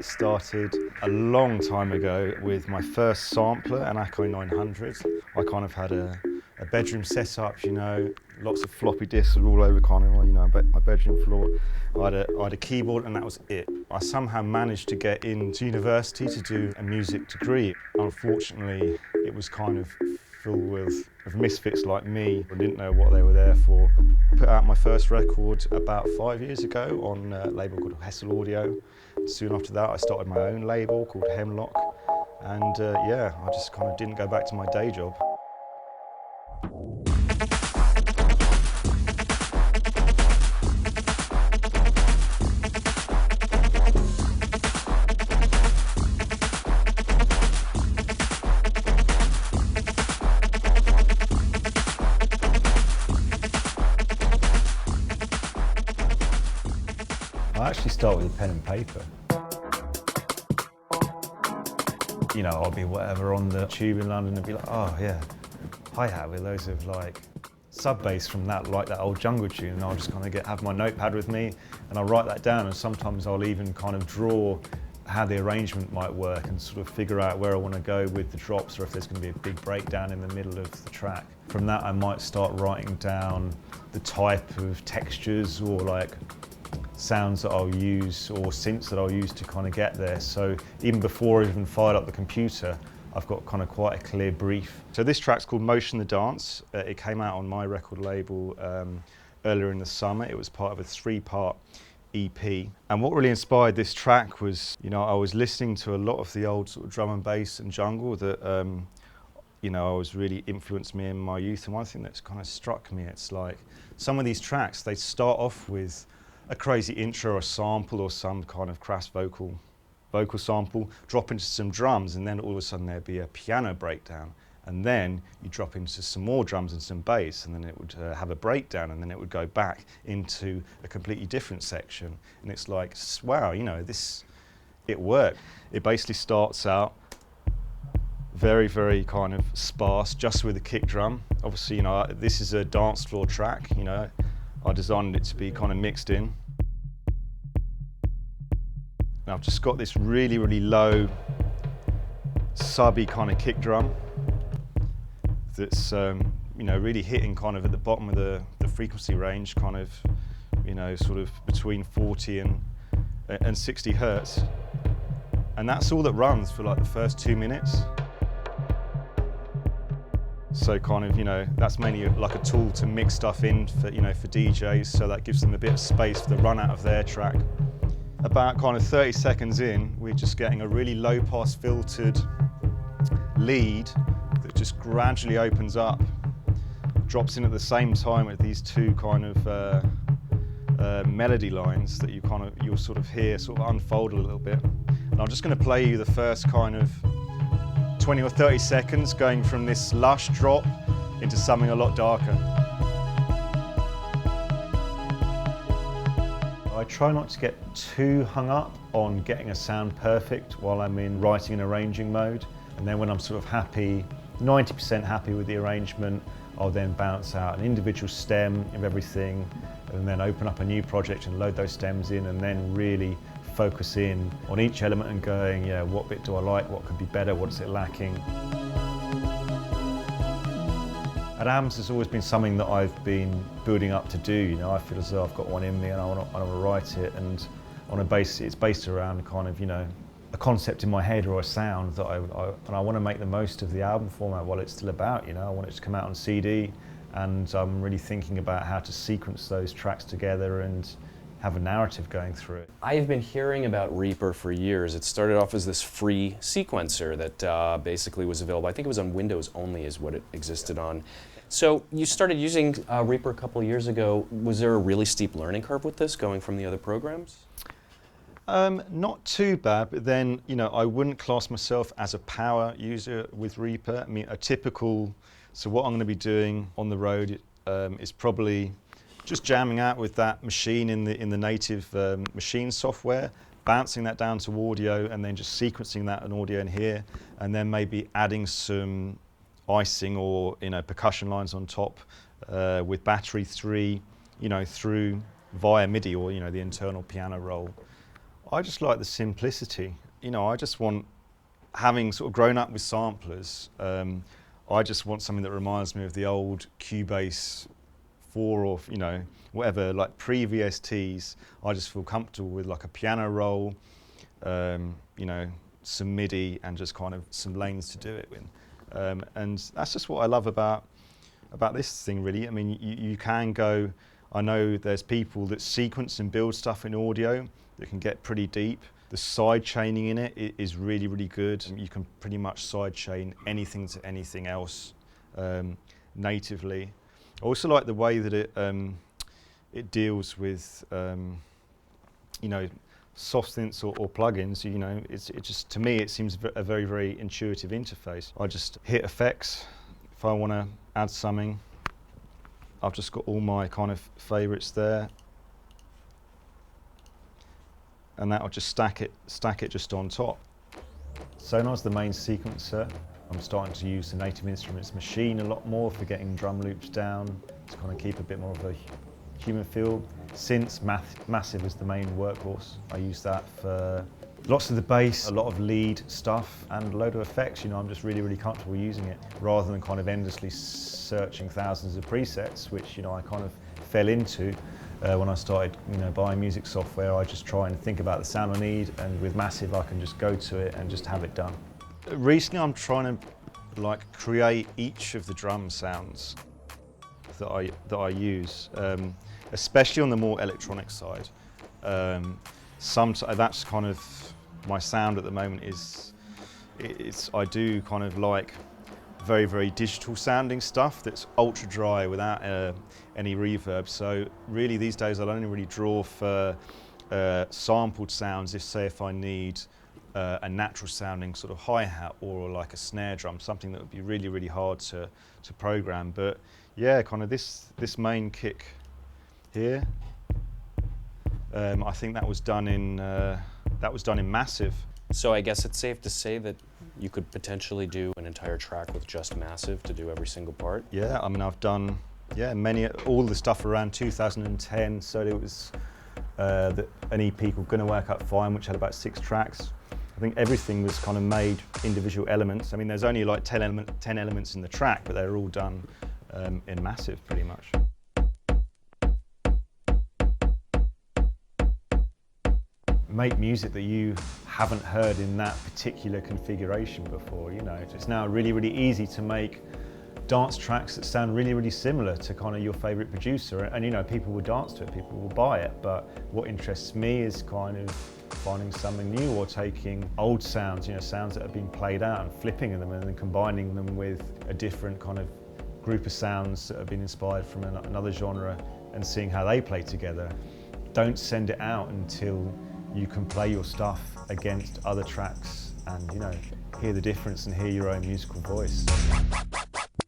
It started a long time ago with my first sampler, an a.k.a. 900. I kind of had a bedroom setup, you know, lots of floppy disks all over kind of, you know, my bedroom floor. I had a keyboard and that was it. I somehow managed to get into university to do a music degree. Unfortunately, it was kind of full of misfits like me. I didn't know what they were there for. I put out my first record about 5 years ago on a label called Hessle Audio. Soon after that, I started my own label called Hemlock. And yeah, I just kind of didn't go back to my day job. I actually start with a pen and paper. You know, I'll be whatever on the tube in London and be like, oh yeah, hi-hat with loads of like sub bass from that, like that old jungle tune, and I'll just kind of have my notepad with me and I'll write that down, and sometimes I'll even kind of draw how the arrangement might work and sort of figure out where I want to go with the drops, or if there's going to be a big breakdown in the middle of the track. From that I might start writing down the type of textures or like sounds that I'll use or synths that I'll use to kind of get there. So even before I even fired up the computer, I've got kind of quite a clear brief. So this track's called Motion the Dance. It came out on my record label earlier in the summer. It was part of a 3-part EP. And what really inspired this track was, you know, I was listening to a lot of the old sort of drum and bass and jungle that, you know, I was really influenced me in my youth. And one thing that's kind of struck me, it's like some of these tracks, they start off with a crazy intro or sample or some kind of crass vocal sample, drop into some drums, and then all of a sudden there'd be a piano breakdown, and then you drop into some more drums and some bass, and then it would have a breakdown, and then it would go back into a completely different section. And it's like, wow, you know, it worked. It basically starts out very, very kind of sparse, just with a kick drum. Obviously, you know, this is a dance floor track, you know, I designed it to be kind of mixed in. And I've just got this really, really low, subby kind of kick drum that's, you know, really hitting kind of at the bottom of the frequency range, kind of, you know, sort of between 40 and 60 hertz. And that's all that runs for like the first 2 minutes. So kind of, you know, that's mainly like a tool to mix stuff in for, you know, for DJs, so that gives them a bit of space for the run out of their track. About kind of 30 seconds in, we're just getting a really low pass filtered lead that just gradually opens up, drops in at the same time with these two kind of melody lines that you'll sort of hear sort of unfold a little bit. And I'm just going to play you the first kind of 20 or 30 seconds going from this lush drop into something a lot darker. I try not to get too hung up on getting a sound perfect while I'm in writing and arranging mode. And then when I'm sort of happy, 90% happy with the arrangement, I'll then bounce out an individual stem of everything and then open up a new project and load those stems in, and then really focus in on each element and going, yeah, what bit do I like, what could be better, what's it lacking. At AMS has always been something that I've been building up to do. You know, I feel as though I've got one in me and I want to write it, and on a base, it's based around kind of, you know, a concept in my head or a sound that I want to make the most of the album format while it's still about. You know, I want it to come out on CD, and I'm really thinking about how to sequence those tracks together and have a narrative going through it. I've been hearing about Reaper for years. It started off as this free sequencer that basically was available. I think it was on Windows only is what it existed on. So you started using Reaper a couple of years ago. Was there a really steep learning curve with this, going from the other programs? Not too bad, but then, you know, I wouldn't class myself as a power user with Reaper. I mean, so what I'm going to be doing on the road is probably just jamming out with that machine in the native machine software, bouncing that down to audio, and then just sequencing that in audio in here, and then maybe adding some icing or, you know, percussion lines on top with battery 3, you know, through via MIDI or, you know, the internal piano roll I just like the simplicity. You know, I just want, having sort of grown up with samplers, I just want something that reminds me of the old Cubase 4 or, you know, whatever, like pre-VSTs. I just feel comfortable with like a piano roll, you know, some MIDI and just kind of some lanes to do it with. And that's just what I love about this thing, really. I mean, you can go, I know there's people that sequence and build stuff in audio that can get pretty deep. The side chaining in it is really, really good. You can pretty much side chain anything to anything else natively. I also like the way that it deals with, you know, soft synths or plugins. You know, it just, to me, it seems a very, very intuitive interface. I just hit effects if I want to add something. I've just got all my kind of favorites there. And that'll just stack it just on top. Sonar's the main sequencer. I'm starting to use the Native Instruments machine a lot more for getting drum loops down to kind of keep a bit more of a human feel. Synths, Massive is the main workhorse. I use that for lots of the bass, a lot of lead stuff, and a load of effects. You know, I'm just really, really comfortable using it rather than kind of endlessly searching thousands of presets, which, you know, I kind of fell into. When I started, you know, buying music software, I just try and think about the sound I need, and with Massive I can just go to it and just have it done. Recently I'm trying to like create each of the drum sounds that I use, especially on the more electronic side. That's kind of my sound at the moment. I do kind of like very, very digital sounding stuff that's ultra dry without any reverb. So really these days I'll only really draw for sampled sounds if I need a natural sounding sort of hi-hat or like a snare drum, something that would be really, really hard to program. But yeah, kind of this main kick here, I think that was done in Massive. So I guess it's safe to say that you could potentially do an entire track with just Massive to do every single part? Yeah, I mean, I've done all the stuff around 2010. So it was an EP called Gonna Work Out Fine, which had about 6 tracks. I think everything was kind of made individual elements. I mean, there's only like 10 elements in the track, but they're all done in Massive pretty much. Make music that you haven't heard in that particular configuration before. You know, it's now really, really easy to make dance tracks that sound really, really similar to kind of your favorite producer, and you know, people will dance to it, people will buy it. But what interests me is kind of finding something new, or taking old sounds, you know, sounds that have been played out, and flipping them and then combining them with a different kind of group of sounds that have been inspired from another genre, and seeing how they play together. Don't send it out until you can play your stuff against other tracks and, you know, hear the difference and hear your own musical voice.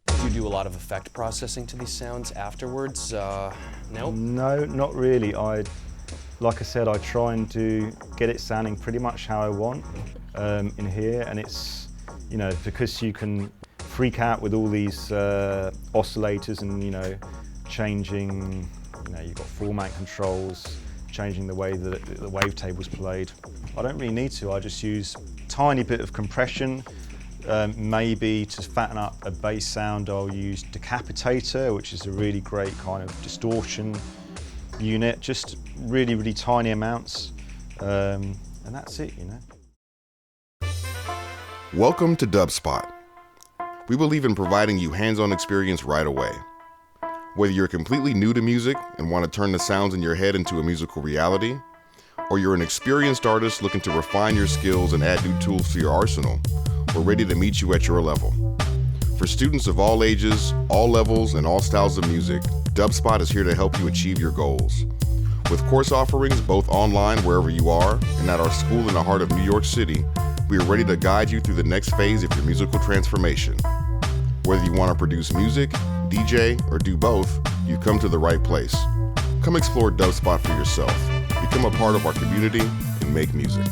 Do you do a lot of effect processing to these sounds afterwards? No? No, not really. Like I said, I try and get it sounding pretty much how I want in here, and it's, you know, because you can freak out with all these oscillators and, you know, changing, you know, you've got format controls, changing the way that the wavetable's played. I don't really need to. I just use a tiny bit of compression. Maybe to fatten up a bass sound, I'll use Decapitator, which is a really great kind of distortion unit. Just really, really tiny amounts, and that's it, you know. Welcome to Dubspot. We believe in providing you hands-on experience right away. Whether you're completely new to music and want to turn the sounds in your head into a musical reality, or you're an experienced artist looking to refine your skills and add new tools to your arsenal, we're ready to meet you at your level. For students of all ages, all levels, and all styles of music, Dubspot is here to help you achieve your goals. With course offerings both online wherever you are and at our school in the heart of New York City, we are ready to guide you through the next phase of your musical transformation. Whether you want to produce music, DJ, or do both, you've come to the right place. Come explore Dubspot for yourself. Become a part of our community and make music.